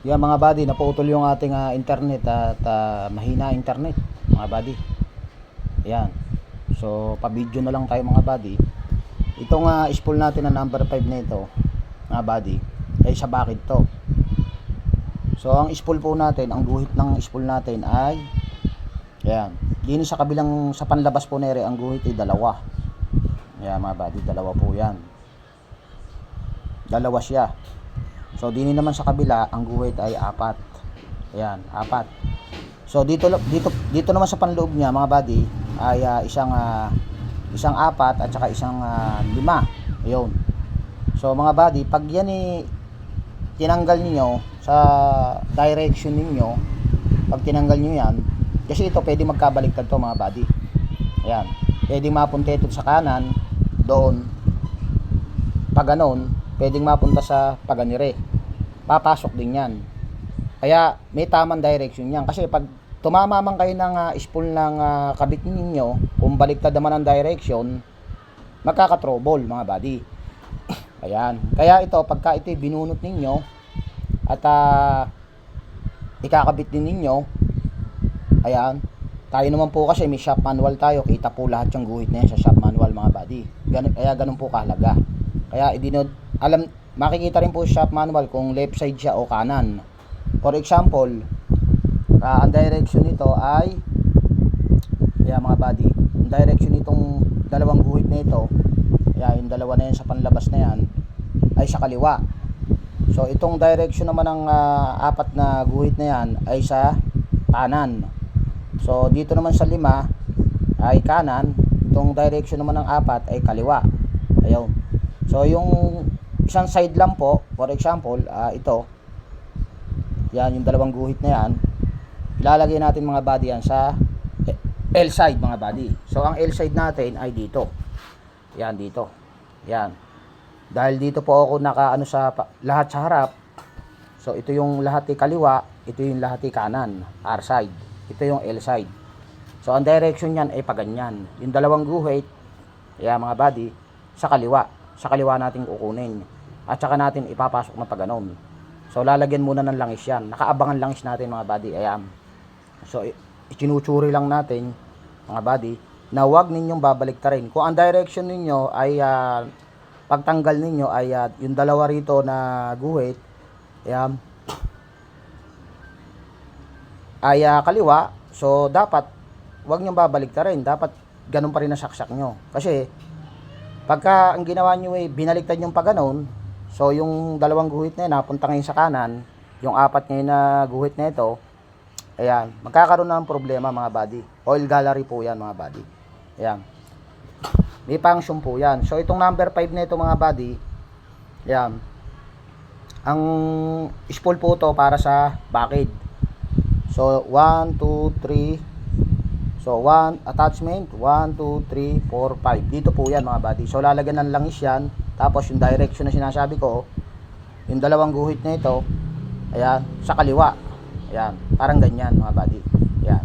Yan mga buddy, naputol yung ating internet at mahina internet mga buddy. Yan. So, pa-video na lang tayo mga buddy. Itong spool natin na number 5 na ito, mga buddy, ay sa bakit to. So, ang spool po natin, ang guhit ng spool natin ay yan. Dito sa kabilang sa panlabas po nere, ang guhit ay dalawa. Yan mga buddy, dalawa po yan. Dalawa siya. So, dini naman sa kabila, ang guhit ay apat. Ayan, apat. So, dito naman sa panloob niya, mga buddy, ay isang apat at saka isang lima. Ayun. So, mga buddy, pag yan tinanggal niyo sa direction ninyo, pag tinanggal niyo yan, kasi ito pwede magkabaliktad to mga buddy. Ayan. Pwede mapunta ito sa kanan, doon. Pag ganon, pwedeng mapunta sa paganire. Papasok din yan. Kaya may tamang direction yan. Kasi pag tumama man kayo ng spool ng kabit ninyo, kung baliktad naman ang direction, magkaka-trouble mga buddy. Ayan. Kaya ito, pagka ito binunot ninyo at ikakabit din ninyo, ayan, tayo naman po kasi may shop manual tayo, kita po lahat yung guhit na yan sa shop manual mga buddy. Kaya ganun po kahalaga. Kaya makikita rin po sa shop manual kung left side siya o kanan. For example, ang direction nito ay mga buddy, ang direction nitong dalawang guhit na ito, yung dalawa na yan sa panlabas na yan, ay sa kaliwa. So itong direction naman ng apat na guhit na yan ay sa kanan. So dito naman sa lima ay kanan, itong direction naman ng apat ay kaliwa. Ayun. So yung isang side lang po, for example, ito, yan yung dalawang guhit na yan, ilalagay natin mga buddy yan sa L side mga buddy. So ang L side natin ay dito. Yan dito. Yan. Dahil dito po ako nakaano sa lahat sa harap. So ito yung lahat ay kaliwa, ito yung lahat ay kanan, R side. Ito yung L side. So ang direction niyan ay paganyan. Yung dalawang guhit, yan mga buddy, sa kaliwa. Sa kaliwa natin kukunin. At saka natin ipapasok na paganon. So lalagyan muna ng langis yan. Nakaabangan langis natin mga buddy. Ayan. So ichinutsuri lang natin mga buddy na huwag ninyong babaliktarin. Kung ang direction ninyo ay pagtanggal ninyo ay yung dalawa rito na guhit, ayan, ay kaliwa. So dapat huwag niyo babaliktarin. Dapat ganun pa rin na saksak nyo. Kasi pagka ang ginawa nyo ay binaliktad yung paganon, so yung dalawang guhit na yun napunta ngayon sa kanan, yung apat ngayon na guhit na ito, ayan, magkakaroon na ng problema mga buddy. Oil gallery po yan mga buddy. Ayan, may function po yan. So itong number 5 na ito mga buddy, ayan, ang spool po to para sa bakid. So 1, 2, 3. So, 1 attachment, 1, 2, 3, 4, 5. Dito po yan mga buddy. So, lalagyan ng langis yan. Tapos, yung direction na sinasabi ko, yung dalawang guhit na ito, ayan, sa kaliwa. Ayan, parang ganyan mga buddy. Ayan.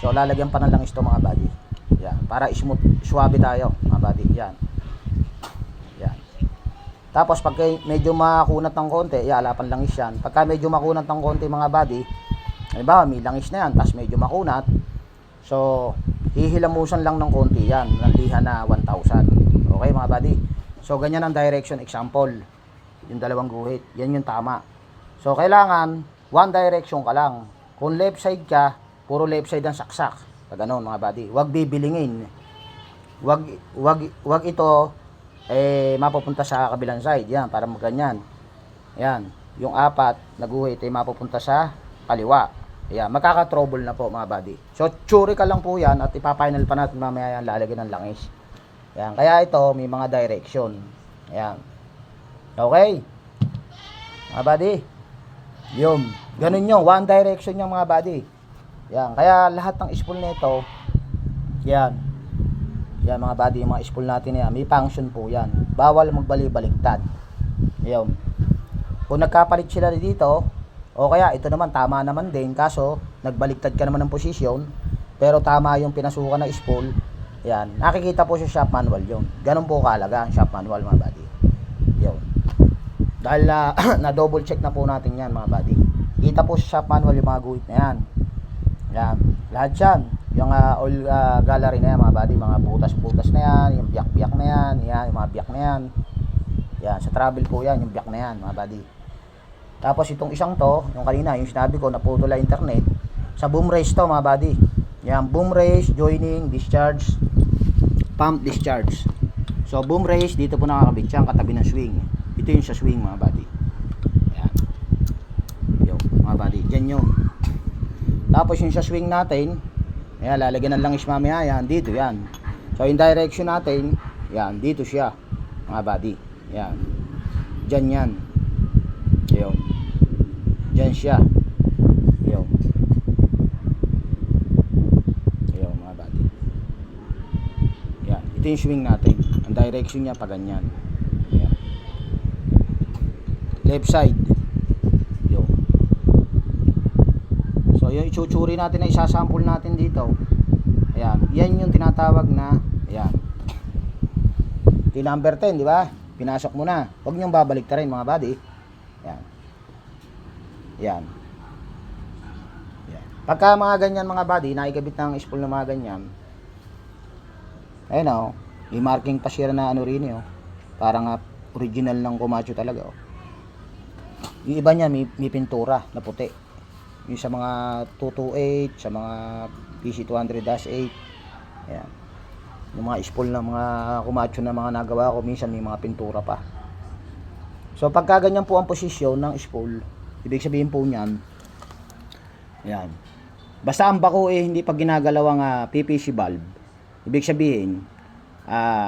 So, lalagyan pa ng langis to mga buddy. Ayan, para smooth, suwabe tayo mga buddy. Ayan. Ayan. Tapos, pag medyo makunat ng konti, alapan langis yan. Pagka medyo makunat ng konti mga buddy, halimbawa, may langis na yan, tapos medyo makunat, so, hihilamusan lang ng konti yan, ng liha na 1,000. Okay mga buddy? So, ganyan ang direction. Example, yung dalawang guhit. Yan yung tama. So, kailangan, one direction ka lang. Kung left side ka, puro left side ang saksak. Ganoon mga buddy. Huwag bibilingin. Huwag ito, mapupunta sa kabilang side. Yan, para maganyan. Yan. Yung apat na guhit ay mapupunta sa kaliwa. Ayan, magkaka-trouble na po mga buddy. So, tsuri ka lang po yan at ipa-final pa natin mamaya yan, lalagyan ng langis. Ayan, kaya ito, may mga direction. Ayan. Okay. Mga buddy. Yun. Ganun nyo, one direction yung mga buddy. Ayan, kaya lahat ng spool na ito, yan. Yan mga buddy, yung mga spool natin yan, may function po yan. Bawal magbali-baliktad. Ayan. Kung nagkapalit sila dito, o kaya ito naman tama naman din, kaso nagbaliktad ka naman ng posisyon, pero tama yung pinasukan na spool. Yan, nakikita po sa shop manual yun. Ganun po kahalaga ang shop manual mga buddy. Yun. Dahil na double check na po natin yan mga buddy. Kita po sa shop manual yung mga guhit na yan. Yan, lahat yan. Yung oil gallery na yan mga buddy, mga butas-butas na yan, yung biyak-biyak na yan, yan, yung mga biyak na yan. Yan, sa travel po yan, yung biyak na yan mga buddy. Tapos itong isang to, yung kanina, yung sinabi ko, naputol ang internet, sa boom race to mga buddy. Yan, boom race, joining, discharge, pump discharge. So boom race, dito po nakakabit siya, katabi ng swing. Ito yung sa swing mga buddy. Yan. Yo, mga buddy, dyan yun. Tapos yung sa swing natin, ayan, lalagyan ng langis mamaya, yan, dito yan. So yung direction natin, yan, dito siya mga buddy. Yan, dyan yan. Yo, dyan siya. Yo, yo mga buddy. Yan, ito yung swing natin. Ang direction niya pa ganyan. Yan. Left side. Yo. So yung itsuri natin na isasample natin dito. Ayan, yan yung tinatawag na, ayan. Ito number 10, di ba? Pinasok mo na. Huwag niyong babalik ta rin mga buddy. Yan. Yan. Yan. Pagka mga ganyan mga buddy, nakikabit ng spool na mga ganyan. Ayun o. May marking pa siya na ano rin o. Parang original ng Komatsu talaga o. Yung iba niya may pintura na puti. Yung sa mga 228, sa mga PC200-8. Ayan. Yung mga spool ng mga Komatsu na mga nagawa ko, minsan may mga pintura pa. So pagka ganyan po ang posisyon ng spool, ibig sabihin po niyan, ayan. Basta ang bako hindi pa ginagalaw ang PPC valve, ibig sabihin,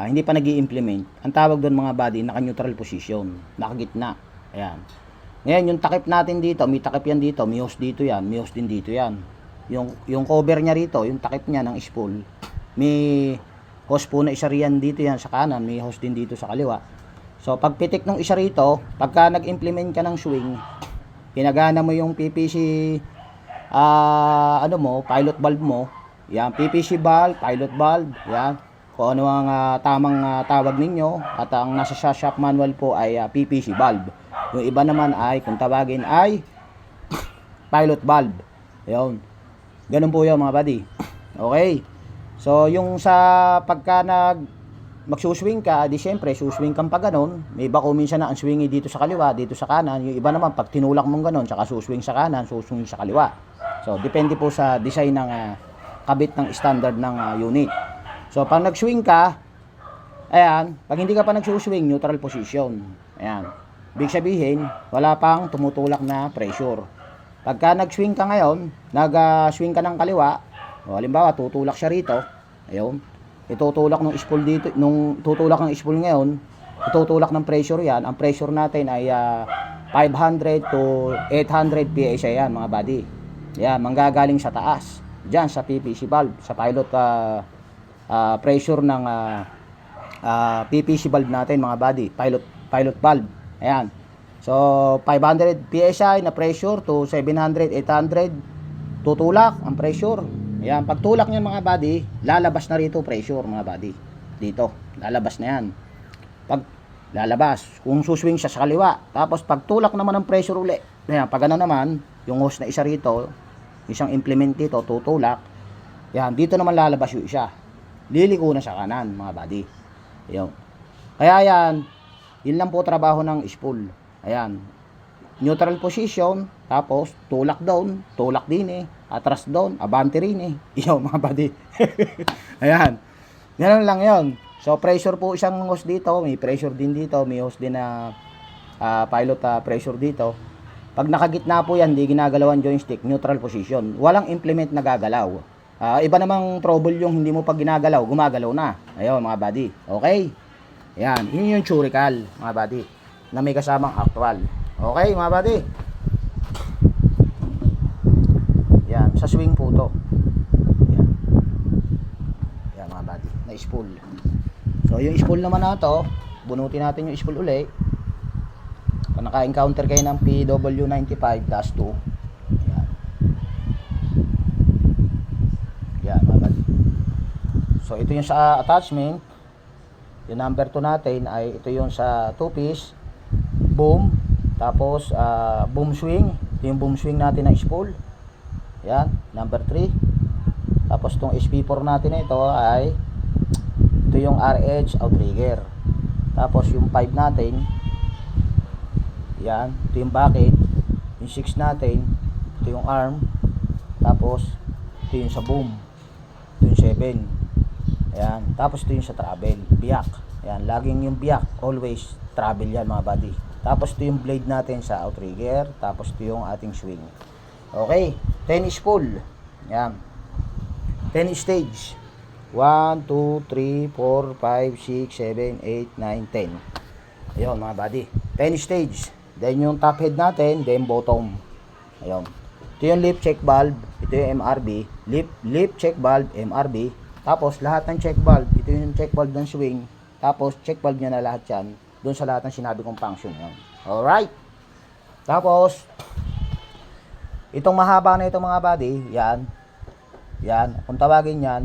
hindi pa nag-i-implement. Ang tawag doon mga buddy, naka-neutral position, nakagitna. Ayan. Ngayon, yung takip natin dito, may takip yan dito, may hose dito yan, may hose din dito yan. Yung cover niya rito, yung takip niya ng spool, may hose po na isa riyan dito yan sa kanan, may hose din dito sa kaliwa. So pag pitik ng isa rito, pagka nag-implement ka ng swing, pinagana mo yung PPC ano mo, pilot valve mo, yan, PPC valve, pilot valve, yan. Kung ano ang tamang tawag ninyo, at ang nasa shop manual po ay PPC valve. Yung iba naman ay, kung tawagin ay pilot valve. Ayun. Ganun po yun mga buddy. Okay. So yung sa pagka magsuswing ka, di syempre suswing kang pa ganun. May iba ko minsan na ang swingi dito sa kaliwa, dito sa kanan. Yung iba naman pag tinulak mong ganun, saka suswing sa kanan, suswing sa kaliwa. So depende po sa design ng kabit ng standard ng unit. So pag nagswing ka, ayan, pag hindi ka pa nagsuswing, neutral position. Ayan. Ibig sabihin, wala pang tumutulak na pressure. Pagka nagswing ka ngayon, nag-swing ka ng kaliwa, o halimbawa tutulak siya rito, ayun, itutulak ng spool dito, nung tutulak ng spool ngayon, itutulak ng pressure yan. Ang pressure natin ay 500 to 800 PSI yan mga buddy. Yan, manggagaling sa taas, dyan sa PPC valve, sa pilot pressure ng PPC valve natin mga buddy, pilot valve. Ayan. So 500 PSI na pressure to 700, 800 tutulak ang pressure. Ayan, pagtulak niyan mga buddy, lalabas na rito pressure mga buddy. Dito, lalabas na yan. Pag lalabas, kung suswing siya sa kaliwa, tapos pagtulak naman ng pressure uli. Ayan, pag ano naman, yung hose na isa rito, isang implement dito, tutulak. Ayan, dito naman lalabas yung isa. Liliko na sa kanan mga buddy. Ayan. Kaya yan, yun lang po trabaho ng spool. Ayan. Neutral position, tapos tulak down, tulak din atras down, abante rin Iyo mga buddy. Ayan. Ganun lang yon. So pressure po isang hose dito, may pressure din dito, may hose din na pilot pressure dito. Pag nakagitna po yan, di ginagalawan joystick, neutral position. Walang implement na gagalaw. Iba namang trouble yung hindi mo pag ginagalaw, gumagalaw na. Ayun mga buddy. Okay? Ayan, yun yung churical mga buddy, na may kasamang actual. Okay mga buddy. Yan, sa swing po to. Yan. Yan mga buddy, na spool. So yung spool naman na to, bunutin natin yung spool uli. Kung naka-encounter kayo ng PW95-2, yan. Yan mga buddy. So ito yung sa attachment. Yung number 2 natin ay ito yung sa 2-piece boom Tapos boom swing, ito yung boom swing natin na spool. Yan, number 3. Tapos itong SP4 natin na ito ay ito yung RH outrigger. Tapos yung 5 natin, yan, ito yung bucket. Yung 6 natin, ito yung arm. Tapos ito yung sa boom, ito yung 7. Ayan, tapos ito yung sa travel, biyak. Ayan, laging yung biyak, always travel yan mga buddy. Tapos ito yung blade natin sa outrigger. Tapos ito yung ating swing. Okay, 10 spool. Ayan, 10 stage. 1, 2, 3, 4, 5, 6, 7, 8, 9, 10. Ayun mga buddy, 10 stage. Then yung top head natin, then bottom. Ayun, ito yung lip check valve, ito yung MRB, lip check valve, MRB. Tapos lahat ng check valve, ito yung check valve ng swing. Tapos check valve niya na lahat yan doon sa lahat ng sinabi kong function. Ayun. Alright, tapos itong mahaba na ito mga buddy, yan, kung tawagin yan,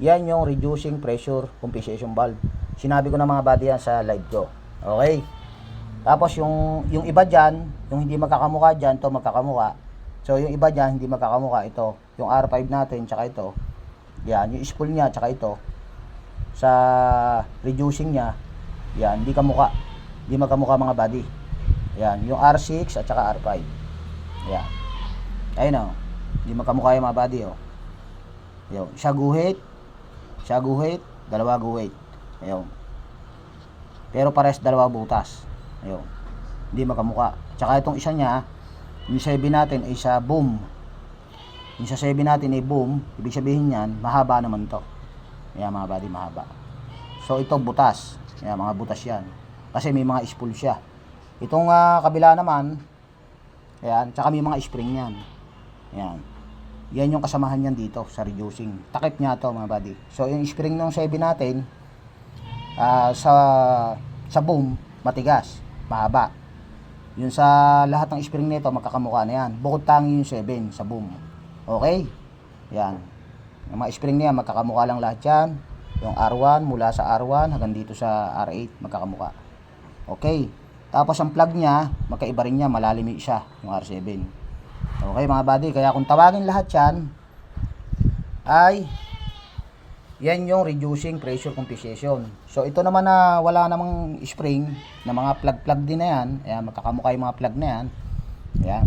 yan yung reducing pressure compensation valve. Sinabi ko na mga buddy yan sa live ko. Okay, tapos yung iba dyan, yung hindi magkakamukha dyan, to magkakamukha. So yung iba dyan hindi magkakamukha, ito yung R5 natin tsaka ito, yan yung spool nya tsaka ito sa reducing nya, yan hindi magkamukha mga buddy. Yan yung R6 at saka R5, yan, ayun o, hindi magkamukha yung mga buddy o. Ayun, siya guhit, dalawa guhit. Ayun, pero pares dalawa butas. Ayun, hindi magkamukha. Tsaka itong isa nya, yung 7 natin ay sa boom. Yung sa 7 natin ay boom, ibig sabihin yan, mahaba naman to. Ayan mga buddy, mahaba. So ito butas. Ayan, mga butas yan. Kasi may mga spool siya. Itong kabila naman, ayan, tsaka may mga spring yan. Ayan. Yan yung kasamahan yan dito sa reducing. Takip niya to mga buddy. So yung spring ng 7 natin, sa boom, matigas, mahaba. Yung sa lahat ng spring nito magkakamukha na yan. Bukod tangi yung 7 sa boom. Okay? Yan. Yung mga spring niya magkakamukha lang lahat yan. Yung R1 mula sa R1 hanggang dito sa R8 magkakamukha. Okay. Tapos ang plug niya, magkaiba rin niya, malalim yung isa, yung R7. Okay mga buddy, kaya kung tawagin lahat yan ay yan yung reducing pressure compensation. So ito naman na wala namang spring na mga plug din na yan. Ayan, magkakamukha yung mga plug na yan. Ayan.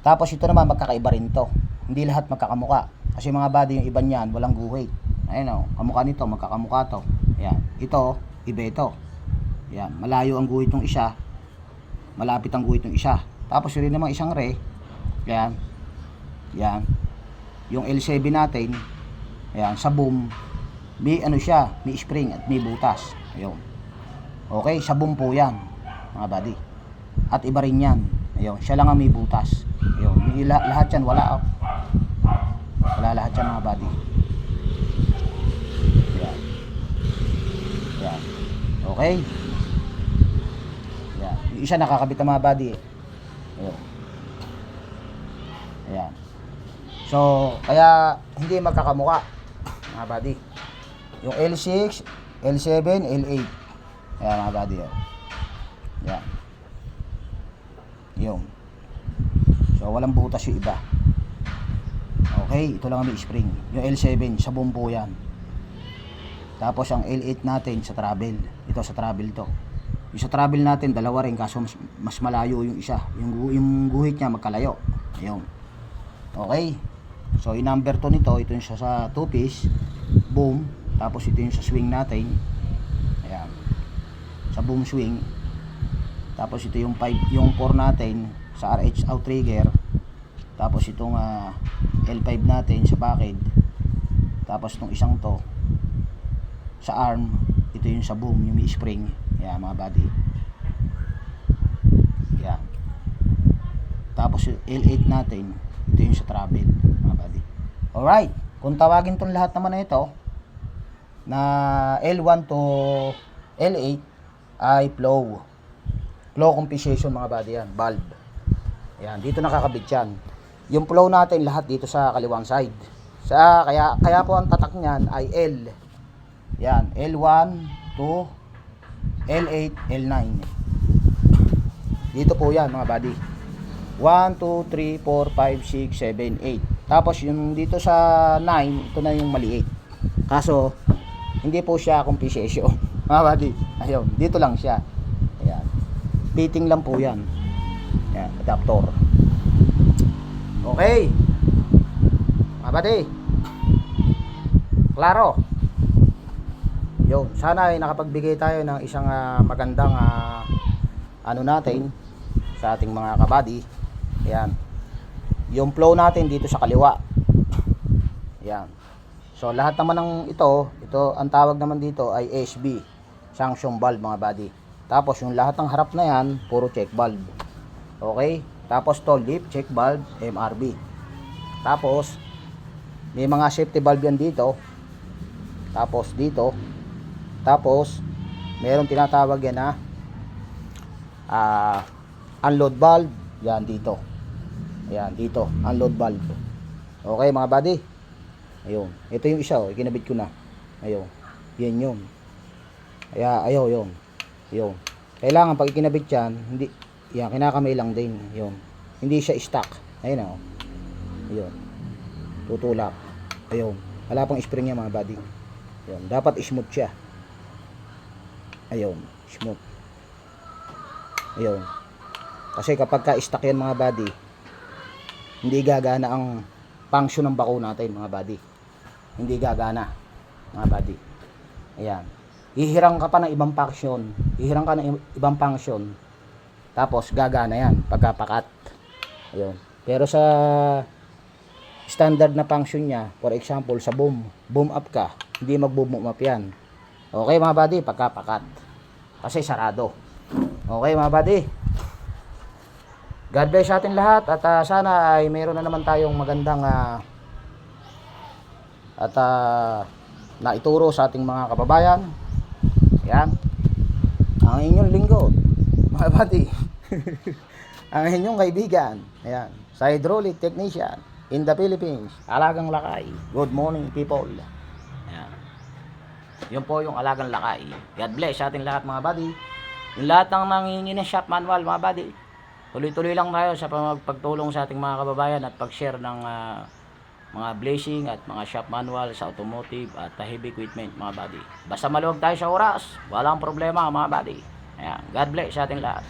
Tapos ito naman magkakaiba rin to. Hindi lahat magkakamukha. Kasi mga buddy, yung iba niyan walang guhit. Ayun o, kamukha nito, magkakamukha to. Ayan. Ito, iba ito. Ayan, malayo ang guhit ng isa, malapit ang guhit ng isa. Tapos yun rin namang isang re. Ayan. Ayan. Yung L7 natin, ayan, sa boom, may ano siya, may spring at may butas. Ayun. Okay, sa boom po yan, mga buddy. At iba rin yan. Ayun, siya lang ang may butas. Ayun, lahat yan wala. Oh. Wala lahat yan mga buddy. Ayan. Ayan. Okay. Ayan. Yung isa nakakabit ang mga buddy. Ayun. Ayan. So, kaya hindi magkakamukha mga buddy. Yung L6, L7, L8. Ayan mga buddy. Ayan. Yung. So, walang butas yung iba. Okay, ito lang ang may spring. Yung L7, sa bumpo yan. Tapos ang L8 natin sa travel. Ito sa travel to. Yung sa travel natin, dalawa rin. Kaso mas malayo yung isa. Yung guhit niya magkalayo. Ayun. Okay. So, yung number 2 nito, ito yung sa 2-piece. Boom. Tapos ito yung sa swing natin. Ayan. Sa boom swing. Tapos ito yung 4 natin sa RH outrigger. Tapos itong L5 natin sa bucket. Tapos itong isang to sa arm. Ito yung sa boom, yung may spring. Ayan mga buddy. Ayan. Tapos yung L8 natin, ito yung sa travel mga buddy. Alright, kung tawagin tong lahat naman na ito na L1 to L8 ay flow compensation mga buddy yan, valve. Ayan, dito nakakabit yan. Yung flow natin lahat dito sa kaliwang side. Kaya po ang tatak niyan ay L. Yan, L1 to L8, L9. Dito po yan mga buddy. 1, 2, 3, 4, 5, 6, 7, 8. Tapos yung dito sa 9, ito na yung maliit. Kaso, hindi po siya kung PCSO. Mga buddy, ayun, dito lang siya. Ayan. Fitting lang po yan. Ayan, adapter. Okay. Mga buddy. Klaro. Yun, sana ay nakapagbigay tayo ng isang magandang ano natin sa ating mga kabady. Ayan. Yung flow natin dito sa kaliwa. Ayan. So lahat naman ng ito ang tawag naman dito ay SB, sanction valve mga buddy. Tapos yung lahat ng harap na yan, puro check valve. Okay? Tapos to lip check valve, MRB. Tapos may mga safety valve yan dito. Tapos dito. Tapos meron tinatawag yan na unload valve. Yan dito. Ayan, dito, unload valve. Okay mga buddy. Ayun, ito yung isa, ikinabit ko na. Ayun, yan yun. Ayaw, yun. Yun. Kailangan pag ikinabit yan, hindi, yan, kinakamay lang din. Yun. Hindi siya stuck. Ayun o. Ayun. Tutulak. Ayun. Wala pang spring yan mga buddy. Ayun. Dapat smooth siya. Ayun. Smooth. Ayun. Kasi kapag ka-stuck yan mga buddy, hindi gagana ang function ng bako natin mga buddy. Hindi gagana mga buddy. Ayan. Hihirang ka pa ng ibang function. Hihirang ka ng ibang function. Tapos gagana yan pagkapakat. Ayun. Pero sa standard na function niya, for example sa boom up ka, hindi mag-boom up yan. Okay mga buddy, pagkapakat. Kasi sarado. Okay mga buddy. God bless sa atin lahat at sana ay mayroon na naman tayong magandang naituro sa ating mga kababayan. Yan. Ang inyong lingkod, mga buddy. Ang inyong kaibigan. Ayan. Sa hydraulic technician in the Philippines. Alagang Lakay. Good morning people. Ayan. Yun po yung Alagang Lakay. God bless sa ating lahat mga buddy. Yung lahat ng nangingi ng shop manual mga buddy. Tuloy-tuloy lang tayo sa pagtulong sa ating mga kababayan at pag-share ng mga blessing at mga shop manual sa automotive at heavy equipment mga buddy. Basta maluwag tayo sa oras, walang problema mga buddy. Ayan. God bless sa ating lahat.